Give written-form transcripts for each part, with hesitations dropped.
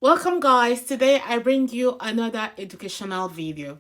Welcome guys, today I bring you another educational video.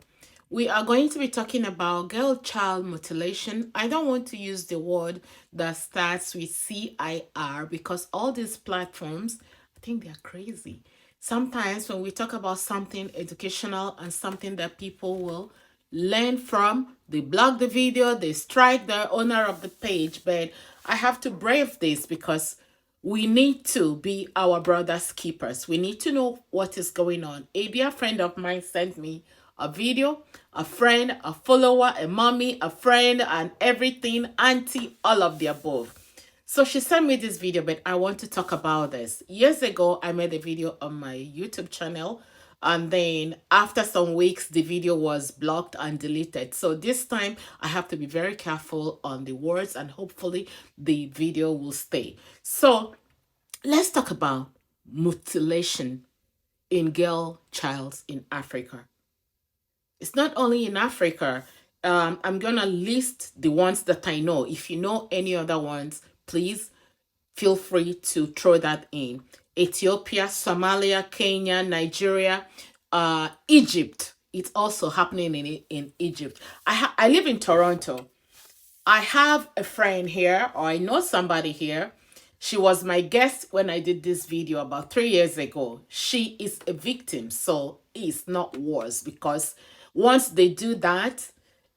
We are going to be talking about girl child mutilation. I don't want to use the word that starts with CIR because all these platforms, I think they're crazy. Sometimes when we talk about something educational and something that people will learn from, they block the video, they strike the owner of the page, but I have to brave this because we need to be our brother's keepers. We need to know what is going on. A dear friend of mine sent me a video, a friend, a follower, a mommy, a friend, and everything, auntie, all of the above. So she sent me this video, but I want to talk about this. Years ago, I made a video on my YouTube channel, and then after some weeks, the video was blocked and deleted. So this time, I have to be very careful on the words, and hopefully the video will stay. So let's talk about mutilation in girl childs in Africa. It's not only in Africa. I'm gonna list the ones that I know. If you know any other ones, please feel free to throw that in. Ethiopia, Somalia, Kenya, Nigeria, Egypt. It's also happening in Egypt. I live in Toronto. I have a friend here, or I know somebody here. She was my guest when I did this video about 3 years ago. She is a victim, so it's not worse because once they do that,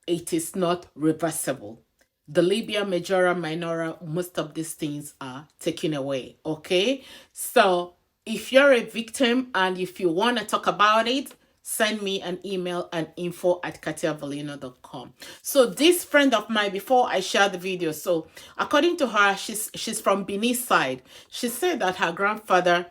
it is not reversible. The labia majora minora, most of these things are taken away. Okay, so if you're a victim and if you want to talk about it, send me an email at info@katiavalino.com. So this friend of mine, before I share the video, so according to her, she's from Benin side. She said that her grandfather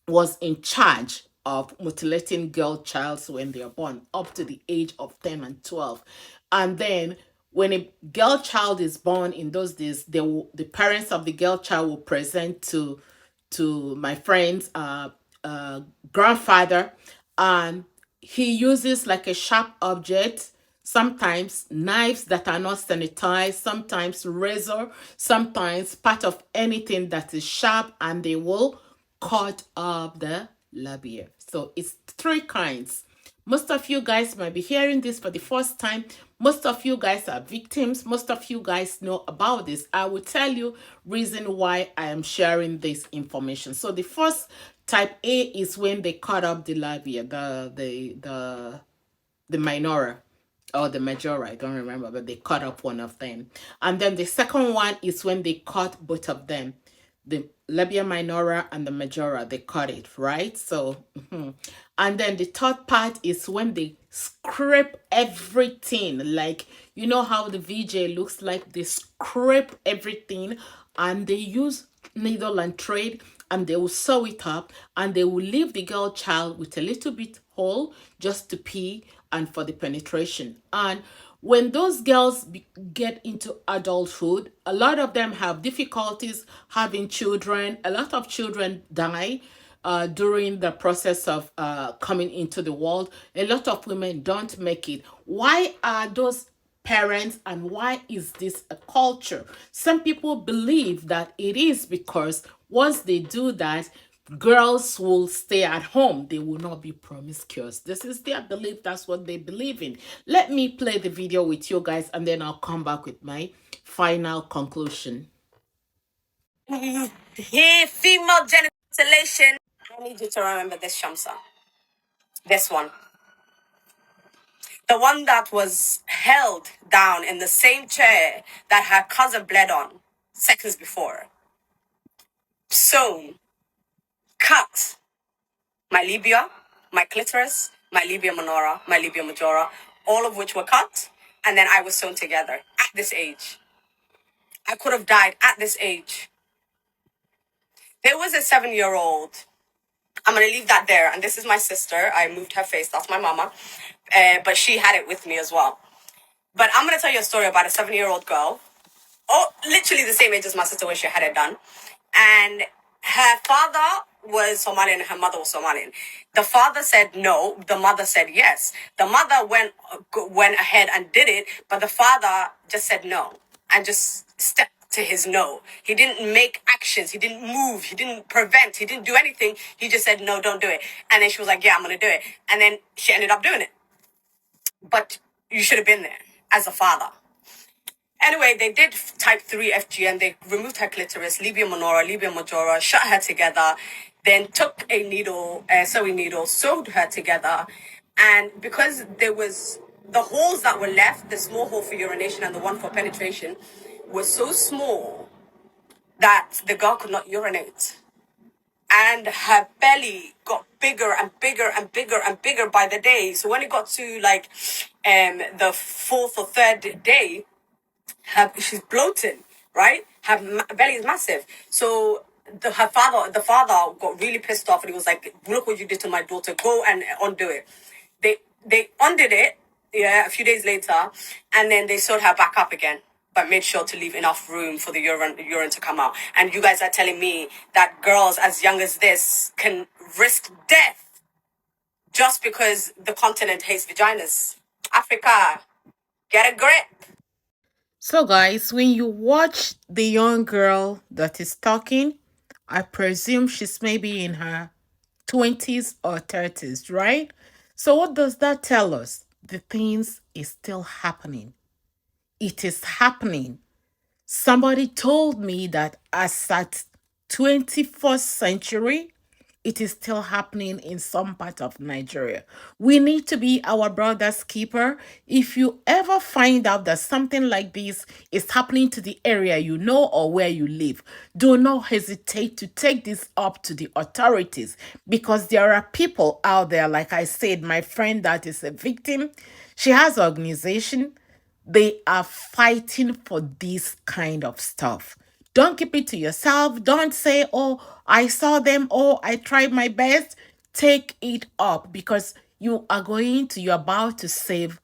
was in charge of mutilating girl childs when they are born up to the age of 10 and 12. And then when a girl child is born in those days, the parents of the girl child will present to my friend's grandfather, and he uses like a sharp object, sometimes knives that are not sanitized, sometimes razor, sometimes part of anything that is sharp, and they will cut up the labia. So it's three kinds. Most of you guys might be hearing this for the first time. Most of you guys are victims. Most of you guys know about this. I will tell you reason why I am sharing this information. So the first type A is when they cut up the labia, the minora or the majora, I don't remember, but they cut up one of them. And then the second one is when they cut both of them, the labia minora and the majora, they cut it, right? So and then the third part is when they scrape everything, like you know how the VJ looks like, they scrape everything and they use needle and thread, and they will sew it up, and they will leave the girl child with a little bit hole just to pee and for the penetration. And when those girls get into adulthood, a lot of them have difficulties having children. A lot of children die during the process of coming into the world. A lot of women don't make it. Why are those parents, and why is this a culture? Some people believe that it is because once they do that, girls will stay at home. They will not be promiscuous. This is their belief. That's what they believe in. Let me play the video with you guys, and then I'll come back with my final conclusion. Here, female genital. I need you to remember this, Shamsa. This one. The one that was held down in the same chair that her cousin bled on seconds before. Sewn, cut, my labia, my clitoris, my labia minora, my labia majora, all of which were cut, and then I was sewn together at this age. I could have died at this age. There was a 7-year-old. I'm going to leave that there. And this is my sister. I moved her face. That's my mama. But she had it with me as well. But I'm going to tell you a story about a 7-year-old girl. Oh, literally the same age as my sister when she had it done. And her father was Somalian and her mother was Somalian. The father said no. The mother said yes. The mother went ahead and did it. But the father just said no. And just to his no. He didn't make actions. He didn't move. He didn't prevent. He didn't do anything. He just said, no, don't do it. And then she was like, yeah, I'm going to do it. And then she ended up doing it. But you should have been there as a father. Anyway, they did type 3 FGM. They removed her clitoris, labia minora, labia majora, shut her together, then took a needle, a sewing needle, sewed her together. And because there was the holes that were left, the small hole for urination and the one for penetration, were so small that the girl could not urinate. And her belly got bigger and bigger and bigger and bigger by the day. So when it got to like the fourth or third day, she's bloated, right? Her belly is massive. So the father got really pissed off, and he was like, "Look what you did to my daughter. Go and undo it." They undid it, yeah, a few days later, and then they sewed her back up again, but made sure to leave enough room for the urine to come out. And you guys are telling me that girls as young as this can risk death just because the continent hates vaginas? Africa, get a grip. So, guys, when you watch the young girl that is talking, I presume she's maybe in her 20s or 30s, right? So, what does that tell us? The things is still happening. It is happening. Somebody told me that as at 21st century, it is still happening in some part of Nigeria. We need to be our brother's keeper. If you ever find out that something like this is happening to the area you know or where you live, do not hesitate to take this up to the authorities, because there are people out there, like I said, my friend that is a victim, she has organization, they are fighting for this kind of stuff. Don't keep it to yourself. Don't say, oh, I saw them. Oh, I tried my best. Take it up, because you're about to save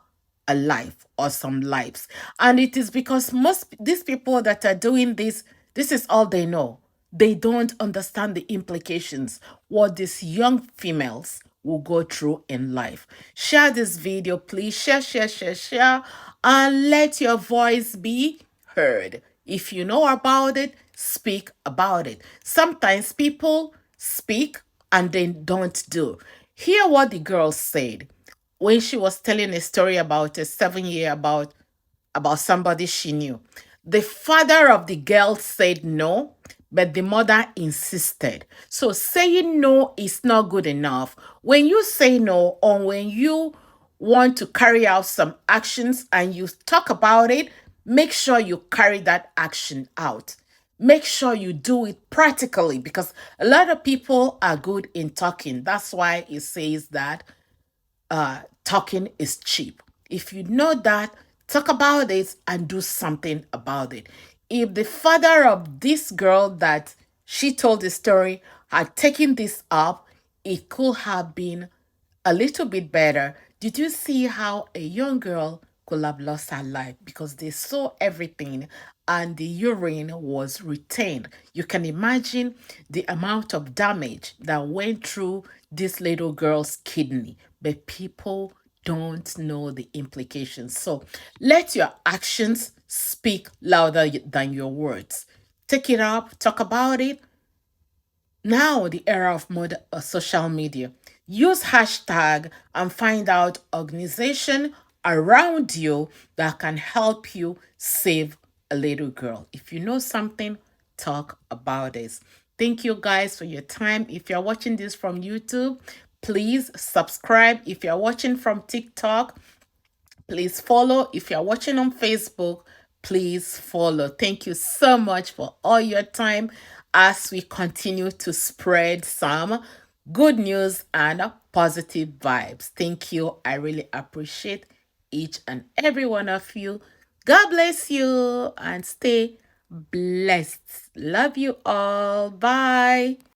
a life or some lives. And it is because most these people that are doing this is all they know. They don't understand the implications, what these young females will go through in life. Share this video, please. Share, and let your voice be heard. If you know about it, speak about it. Sometimes people speak and they don't do. Hear what the girl said when she was telling a story about a 7 year about somebody she knew. The father of the girl said no, but the mother insisted. So saying no is not good enough. When you say no, or when you want to carry out some actions and you talk about it, make sure you carry that action out. Make sure you do it practically, because a lot of people are good in talking. That's why it says that talking is cheap. If you know that, talk about it and do something about it. If the father of this girl that she told the story had taken this up, it could have been a little bit better. Did you see how a young girl could have lost her life because they saw everything and the urine was retained? You can imagine the amount of damage that went through this little girl's kidney, but people don't know the implications. So let your actions speak louder than your words. Take it up, talk about it, now, the era of social media. Use hashtag and find out organization around you that can help you save a little girl. If you know something, talk about this. Thank you guys for your time. If you're watching this from YouTube, please subscribe. If you're watching from TikTok, please follow. If you're watching on Facebook, please follow. Thank you so much for all your time as we continue to spread some good news and positive vibes. Thank you. I really appreciate each and every one of you. God bless you and stay blessed. Love you all. Bye.